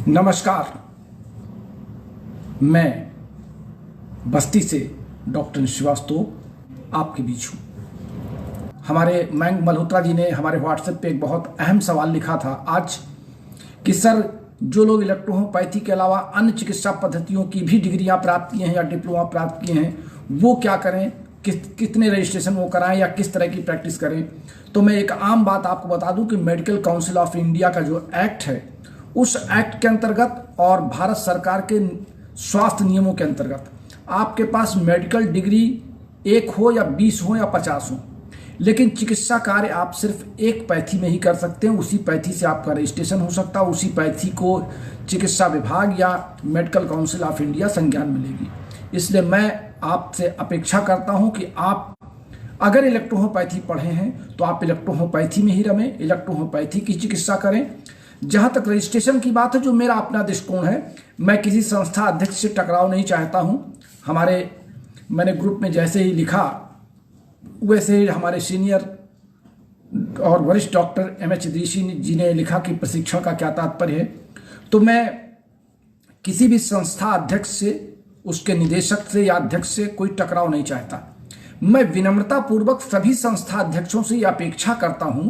नमस्कार। मैं बस्ती से डॉक्टर श्रीवास्तव आपके बीच हूँ। हमारे मयंक मल्होत्रा जी ने हमारे व्हाट्सएप पे एक बहुत अहम सवाल लिखा था आज कि सर, जो लोग इलेक्ट्रोहोम्योपैथी के अलावा अन्य चिकित्सा पद्धतियों की भी डिग्रियां प्राप्त किए हैं या डिप्लोमा प्राप्त किए हैं, वो क्या करें, कितने रजिस्ट्रेशन वो कराएं या किस तरह की प्रैक्टिस करें। तो मैं एक आम बात आपको बता दूं कि मेडिकल काउंसिल ऑफ इंडिया का जो एक्ट है, उस एक्ट के अंतर्गत और भारत सरकार के स्वास्थ्य नियमों के अंतर्गत आपके पास मेडिकल डिग्री 1 हो या 20 हो या 50 हो, लेकिन चिकित्सा कार्य आप सिर्फ एक पैथी में ही कर सकते हैं। उसी पैथी से आपका रजिस्ट्रेशन हो सकता है, उसी पैथी को चिकित्सा विभाग या मेडिकल काउंसिल ऑफ इंडिया संज्ञान मिलेगी। इसलिए मैं आपसे अपेक्षा करता हूं कि आप अगर इलेक्ट्रोहोम्योपैथी पढ़े हैं तो आप इलेक्ट्रोहोम्योपैथी में ही रमें, इलेक्ट्रोहोम्योपैथी की चिकित्सा करें। जहां तक रजिस्ट्रेशन की बात है, जो मेरा अपना दृष्टिकोण है, मैं किसी संस्था अध्यक्ष से टकराव नहीं चाहता हूं। मैंने ग्रुप में जैसे ही लिखा वैसे ही हमारे सीनियर और वरिष्ठ डॉक्टर एमएच इदरीसी जी ने लिखा कि प्रशिक्षण का क्या तात्पर्य है। तो मैं किसी भी संस्था अध्यक्ष से, उसके निदेशक से या अध्यक्ष से कोई टकराव नहीं चाहता। मैं विनम्रता पूर्वक सभी संस्था अध्यक्षों से यह अपेक्षा करता हूं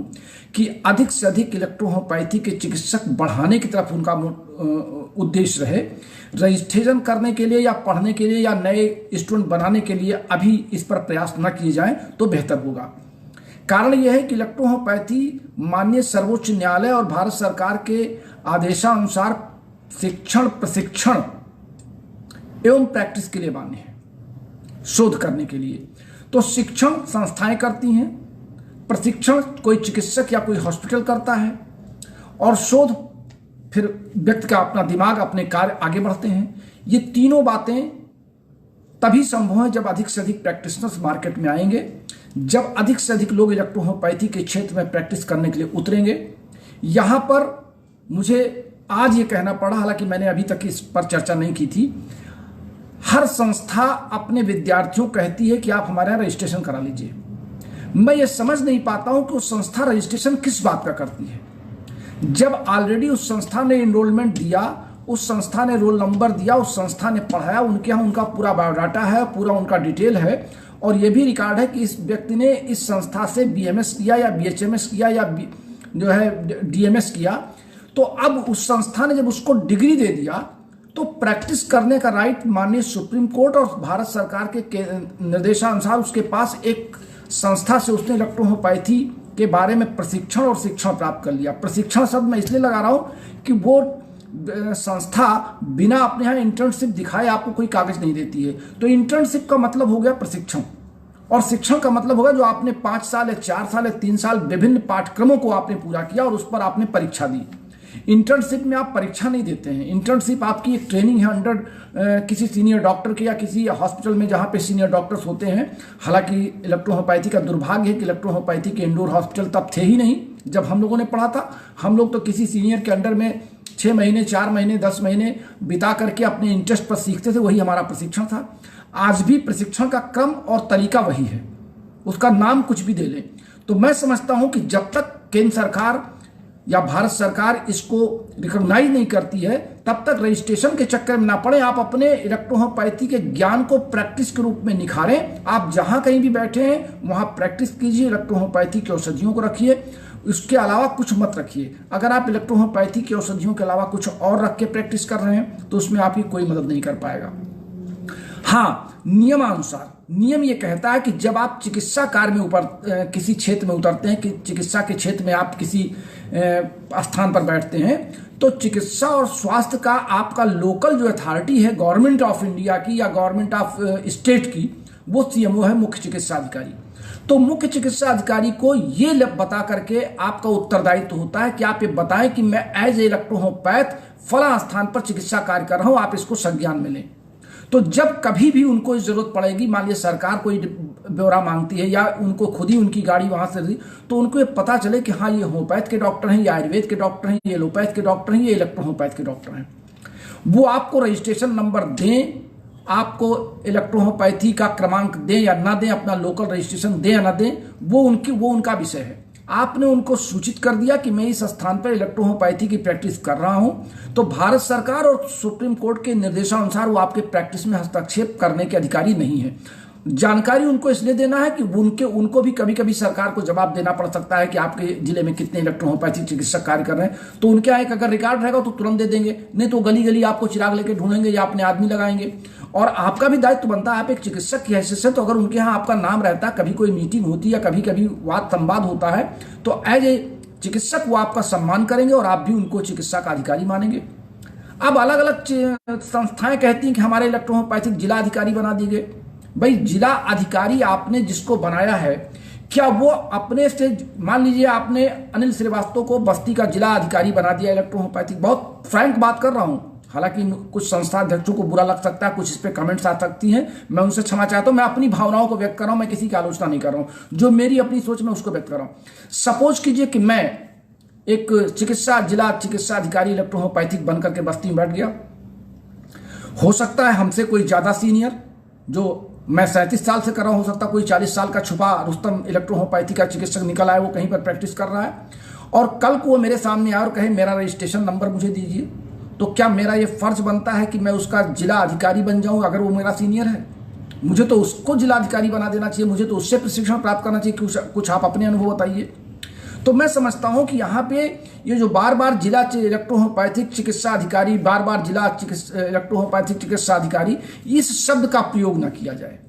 कि अधिक से अधिक इलेक्ट्रोहोम्योपैथी के चिकित्सक बढ़ाने की तरफ उनका उद्देश्य रहे। रजिस्ट्रेशन करने के लिए या पढ़ने के लिए या नए स्टूडेंट बनाने के लिए अभी इस पर प्रयास न किए जाएं तो बेहतर होगा। कारण यह है कि इलेक्ट्रोहोम्योपैथी माननीय सर्वोच्च न्यायालय और भारत सरकार के आदेशानुसार शिक्षण, प्रशिक्षण एवं प्रैक्टिस के लिए मान्य है, शोध करने के लिए। तो शिक्षण संस्थाएं करती हैं, प्रशिक्षण कोई चिकित्सक या कोई हॉस्पिटल करता है, और शोध फिर व्यक्ति का अपना दिमाग, अपने कार्य आगे बढ़ते हैं। ये तीनों बातें तभी संभव है जब अधिक से अधिक प्रैक्टिशनर्स मार्केट में आएंगे, जब अधिक से अधिक लोग इलेक्ट्रोहोम्योपैथी के क्षेत्र में प्रैक्टिस करने के लिए उतरेंगे। यहां पर मुझे आज ये कहना पड़ा, हालांकि मैंने अभी तक इस पर चर्चा नहीं की थी, हर संस्था अपने विद्यार्थियों कहती है कि आप हमारे यहाँ रजिस्ट्रेशन करा लीजिए। मैं ये समझ नहीं पाता हूं कि उस संस्था रजिस्ट्रेशन किस बात का करती है, जब ऑलरेडी उस संस्था ने एनरोलमेंट दिया, उस संस्था ने रोल नंबर दिया, उस संस्था ने पढ़ाया, उनके यहाँ उनका पूरा बायोडाटा है, पूरा उनका डिटेल है, और ये भी रिकॉर्ड है कि इस व्यक्ति ने इस संस्था से बीएमएस किया या बीएचएमएस किया या जो है डीएमएस किया। तो अब उस संस्था ने जब उसको डिग्री दे दिया तो प्रैक्टिस करने का राइट माननीय सुप्रीम कोर्ट और भारत सरकार के निर्देशानुसार उसके पास एक संस्था से उसने इलेक्ट्रोहोम्योपैथी के बारे में प्रशिक्षण और शिक्षण प्राप्त कर लिया। प्रशिक्षण शब्द मैं इसलिए लगा रहा हूं कि वो संस्था बिना अपने यहाँ इंटर्नशिप दिखाए आपको कोई कागज नहीं देती है। तो इंटर्नशिप का मतलब हो गया प्रशिक्षण, और शिक्षण का मतलब होगा जो आपने 5 साल या 4 साल या 3 साल विभिन्न पाठ्यक्रमों को आपने पूरा किया और उस पर आपने परीक्षा दी। इंटर्नशिप में आप परीक्षा नहीं देते हैं। इंटर्नशिप आपकी एक ट्रेनिंग है अंडर किसी सीनियर डॉक्टर के या किसी हॉस्पिटल में जहां पे सीनियर डॉक्टर्स होते हैं। हालांकि इलेक्ट्रोहोम्योपैथी का दुर्भाग्य है कि इलेक्ट्रोहोम्योपैथी के इंडोर हॉस्पिटल तब थे ही नहीं जब हम लोगों ने पढ़ा था। हम लोग तो किसी सीनियर के अंडर में 6 महीने, 4 महीने, 10 महीने बिता करके अपने इंटरेस्ट पर सीखते थे, वही हमारा प्रशिक्षण था। आज भी प्रशिक्षण का क्रम और तरीका वही है, उसका नाम कुछ भी दे लें। तो मैं समझता हूं कि जब तक केंद्र सरकार या भारत सरकार इसको रिकॉग्नाइज नहीं करती है, तब तक रजिस्ट्रेशन के चक्कर में ना पड़े। आप अपने इलेक्ट्रोहोम्योपैथी के ज्ञान को प्रैक्टिस के रूप में निखारें। आप जहां कहीं भी बैठे हैं वहां प्रैक्टिस कीजिए, इलेक्ट्रोहोम्योपैथी की औषधियों को रखिए, उसके अलावा कुछ मत रखिए। अगर आप इलेक्ट्रोहोम्योपैथी की औषधियों के अलावा कुछ और रख के प्रैक्टिस कर रहे हैं तो उसमें आपकी कोई मदद नहीं कर पाएगा। हाँ, नियमानुसार नियम ये कहता है कि जब आप चिकित्सा कार्य में किसी क्षेत्र में उतरते हैं, कि चिकित्सा के क्षेत्र में आप किसी स्थान पर बैठते हैं, तो चिकित्सा और स्वास्थ्य का आपका लोकल जो अथॉरिटी है गवर्नमेंट ऑफ इंडिया की या गवर्नमेंट ऑफ स्टेट की, वो सीएमओ है, मुख्य चिकित्सा अधिकारी। तो मुख्य चिकित्सा अधिकारी को ये बता करके आपका उत्तरदायित्व होता है कि आप ये बताएं कि मैं एज ए इलेक्ट्रोहोम्योपैथ फला स्थान पर चिकित्सा कार्य कर रहा हूं, आप इसको संज्ञान में लें। तो जब कभी भी उनको इस जरूरत पड़ेगी, मान लीजिए सरकार कोई ब्यौरा मांगती है या उनको खुद ही उनकी गाड़ी वहां से, तो उनको ये पता चले कि हाँ, ये होम्योपैथ के डॉक्टर हैं, ये आयुर्वेद के डॉक्टर हैं, ये एलोपैथ के डॉक्टर हैं, ये इलेक्ट्रोहोम्योपैथ के डॉक्टर हैं। वो आपको रजिस्ट्रेशन नंबर दें, आपको इलेक्ट्रोहोम्योपैथी का क्रमांक दें या ना दें, अपना लोकल रजिस्ट्रेशन दें या ना दें, वो उनका विषय है। आपने उनको सूचित कर दिया कि मैं इस स्थान पर इलेक्ट्रोहोम्योपैथी की प्रैक्टिस कर रहा हूं, तो भारत सरकार और सुप्रीम कोर्ट के निर्देशानुसार वो आपके प्रैक्टिस में हस्तक्षेप करने के अधिकारी नहीं है। जानकारी उनको इसलिए देना है कि उनको भी कभी कभी सरकार को जवाब देना पड़ सकता है कि आपके जिले में कितने इलेक्ट्रोहोम्योपैथिक चिकित्सक कार्य कर रहे हैं, तो उनके यहाँ एक अगर रिकॉर्ड रहेगा तो तुरंत दे देंगे, नहीं तो गली गली आपको चिराग लेके ढूंढेंगे या अपने आदमी लगाएंगे। और आपका भी दायित्व बनता है, आप एक चिकित्सक की हैसियत से, तो अगर उनके यहाँ आपका नाम रहता है, कभी कोई मीटिंग होती है या कभी कभी वाद संवाद होता है, तो एज ए चिकित्सक वो आपका सम्मान करेंगे और आप भी उनको चिकित्सा का अधिकारी मानेंगे। अब अलग अलग संस्थाएं कहती हैं कि हमारे इलेक्ट्रोहोम्योपैथिक जिला अधिकारी बना दिए गए। भाई जिला अधिकारी आपने जिसको बनाया है, क्या वो अपने से, मान लीजिए आपने अनिल श्रीवास्तव को बस्ती का जिला अधिकारी बना दिया इलेक्ट्रोहोम्योपैथिक, बहुत फ्रैंक बात कर रहा हूं, हालांकि कुछ संस्था अध्यक्षों को बुरा लग सकता है, कुछ इस पे कमेंट्स आ सकती हैं, मैं उनसे क्षमा चाहता हूं। मैं अपनी भावनाओं को व्यक्त कर रहा हूं, मैं किसी की आलोचना नहीं कर रहा हूं, जो मेरी अपनी सोच में उसको व्यक्त कर रहा हूं। सपोज कीजिए कि मैं एक जिला चिकित्सा अधिकारी इलेक्ट्रोहोम्योपैथिक बनकर के बस्ती में बैठ गया, हो सकता है हमसे कोई ज्यादा सीनियर, जो मैं 37 साल से कर रहा हूं, हो सकता है कोई 40 साल का छुपा रुस्तम इलेक्ट्रोहोम्योपैथी का चिकित्सक निकल आए, वो कहीं पर प्रैक्टिस कर रहा है, और कल को वो मेरे सामने आए और कहे मेरा रजिस्ट्रेशन नंबर मुझे दीजिए, तो क्या मेरा ये फर्ज बनता है कि मैं उसका जिला अधिकारी बन जाऊं? अगर वो मेरा सीनियर है, मुझे तो उसको जिला अधिकारी बना देना चाहिए, मुझे तो उससे प्रशिक्षण प्राप्त करना चाहिए। कुछ आप अपने अनुभव बताइए। तो मैं समझता हूं कि यहाँ पे ये जो बार बार जिला इलेक्ट्रोहोम्योपैथिक चिकित्सा अधिकारी, बार बार जिला इलेक्ट्रोहोम्योपैथिक चिकित्सा अधिकारी, इस शब्द का प्रयोग न किया जाए।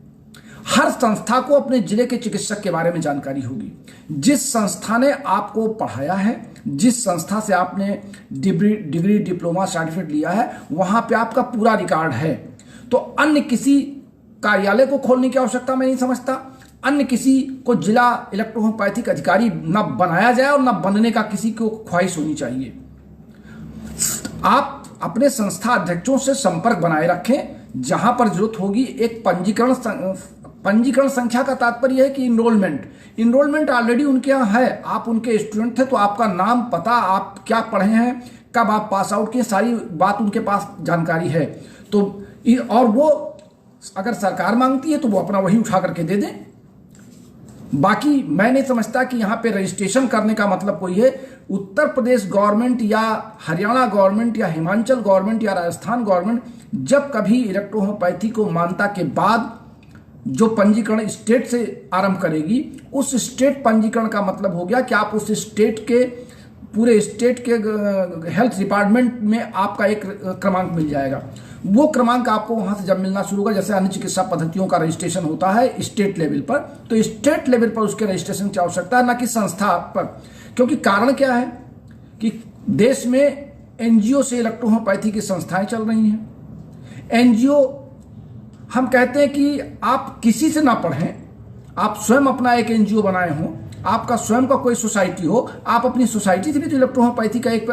हर संस्था को अपने जिले के चिकित्सक के बारे में जानकारी होगी। जिस संस्था ने आपको पढ़ाया है, जिस संस्था से आपने डिग्री डिप्लोमा सर्टिफिकेट लिया है, वहां पे आपका पूरा रिकॉर्ड है। तो अन्य किसी कार्यालय को खोलने की आवश्यकता मैं नहीं समझता, अन्य किसी को जिला इलेक्ट्रोहोम्योपैथिक अधिकारी न बनाया जाए और न बनने का किसी को ख्वाहिश होनी चाहिए। आप अपने संस्था अध्यक्षों से संपर्क बनाए रखें, जहां पर जरूरत होगी एक पंजीकरण संख्या का तात्पर्य है कि इनरोलमेंट ऑलरेडी उनके यहाँ है, आप उनके स्टूडेंट थे तो आपका नाम, पता, आप क्या पढ़े हैं, कब आप पास आउट किए, सारी बात उनके पास जानकारी है। तो और वो अगर सरकार मांगती है तो वो अपना वही उठा करके दे दें। बाकी मैं नहीं समझता कि यहाँ पे रजिस्ट्रेशन करने का मतलब कोई है। उत्तर प्रदेश गवर्नमेंट या हरियाणा गवर्नमेंट या हिमाचल गवर्नमेंट या राजस्थान गवर्नमेंट जब कभी इलेक्ट्रोहोम्योपैथी को मान्यता के बाद जो पंजीकरण स्टेट से आरंभ करेगी, उस स्टेट पंजीकरण का मतलब हो गया कि आप उस स्टेट के, पूरे स्टेट के हेल्थ डिपार्टमेंट में आपका एक क्रमांक मिल जाएगा। वो क्रमांक आपको वहां से जब मिलना शुरू होगा, जैसे अन्य चिकित्सा पद्धतियों का रजिस्ट्रेशन होता है स्टेट लेवल पर, तो स्टेट लेवल पर उसके रजिस्ट्रेशन की आवश्यकता है, ना कि संस्था पर। क्योंकि कारण क्या है कि देश में एनजीओ से इलेक्ट्रोहोम्योपैथी की संस्थाएं चल रही हैं। एनजीओ, हम कहते हैं कि आप किसी से ना पढ़ें, आप स्वयं अपना एक एनजीओ बनाए हों, आपका स्वयं का कोई सोसाइटी हो, आप अपनी सोसाइटी से भी तो इलेक्ट्रोहोम्योपैथी का एक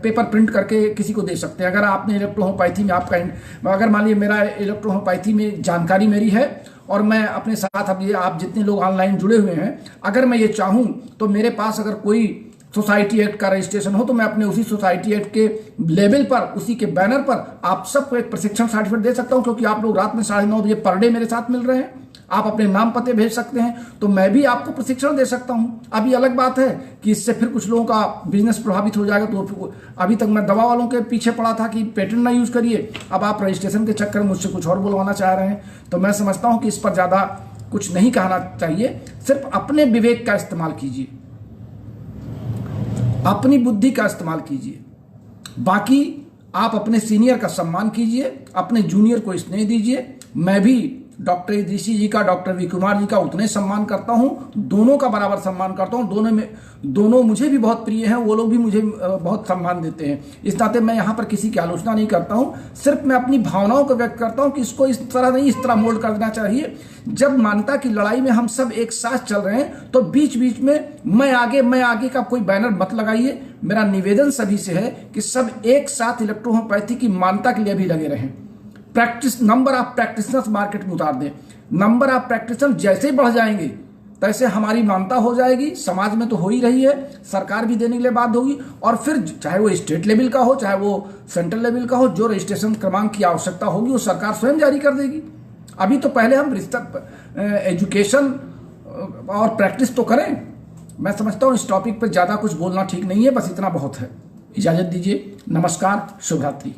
पेपर प्रिंट करके किसी को दे सकते हैं। अगर आपने इलेक्ट्रोहोम्योपैथी में आपका, अगर मान लीजिए मेरा इलेक्ट्रोहोम्योपैथी में जानकारी मेरी है और मैं अपने साथ, अब ये आप जितने लोग ऑनलाइन जुड़े हुए हैं, अगर मैं ये चाहूं तो मेरे पास अगर कोई सोसाइटी एक्ट का रजिस्ट्रेशन हो तो मैं अपने उसी सोसाइटी एक्ट के लेवल पर, उसी के बैनर पर आप सबको एक प्रशिक्षण सर्टिफिकेट दे सकता हूं, क्योंकि आप लोग रात में 9:30 बजे पर डे मेरे साथ मिल रहे हैं, आप अपने नाम पते भेज सकते हैं, तो मैं भी आपको प्रशिक्षण दे सकता हूं। अभी अलग बात है कि इससे फिर कुछ लोगों का बिजनेस प्रभावित हो जाएगा। तो अभी तक मैं दवा वालों के पीछे पड़ा था कि पेटेंट ना यूज करिए, अब आप रजिस्ट्रेशन के चक्कर में मुझसे कुछ और बुलवाना चाह रहे हैं। तो मैं समझता हूं कि इस पर ज्यादा कुछ नहीं कहना चाहिए, सिर्फ अपने विवेक का इस्तेमाल कीजिए, अपनी बुद्धि का इस्तेमाल कीजिए। बाकी आप अपने सीनियर का सम्मान कीजिए, अपने जूनियर को स्नेह दीजिए। मैं भी डॉक्टर इदरीसी जी का, डॉक्टर वी कुमार जी का उतने सम्मान करता हूं, दोनों का बराबर सम्मान करता हूं। दोनों मुझे भी बहुत प्रिय हैं, वो लोग भी मुझे बहुत सम्मान देते हैं। इस नाते मैं यहां पर किसी की आलोचना नहीं करता हूं, सिर्फ मैं अपनी भावनाओं को व्यक्त करता हूं कि इसको इस तरह नहीं, इस तरह मोल्ड कर देना चाहिए। जब मानवता की लड़ाई में हम सब एक साथ चल रहे हैं तो बीच बीच में मैं आगे का कोई बैनर मत लगाइए। मेरा निवेदन सभी से है कि सब एक साथ इलेक्ट्रोहोम्योपैथी की मान्यता के लिए भी लगे रहें। नंबर ऑफ प्रैक्टिशनर्स मार्केट में उतार दें। नंबर ऑफ प्रैक्टिशनर जैसे बढ़ जाएंगे तैसे हमारी मान्यता हो जाएगी, समाज में तो हो ही रही है, सरकार भी देने के लिए बाध्य होगी। और फिर चाहे वो स्टेट लेवल का हो, चाहे वो सेंट्रल लेवल का हो, जो रजिस्ट्रेशन क्रमांक की आवश्यकता होगी वो सरकार स्वयं जारी कर देगी। अभी तो पहले हम एजुकेशन और प्रैक्टिस तो करें, मैं समझता हूँ इस टॉपिक पर ज़्यादा कुछ बोलना ठीक नहीं है, बस इतना बहुत है। इजाज़त दीजिए, नमस्कार, शुभ रात्रि।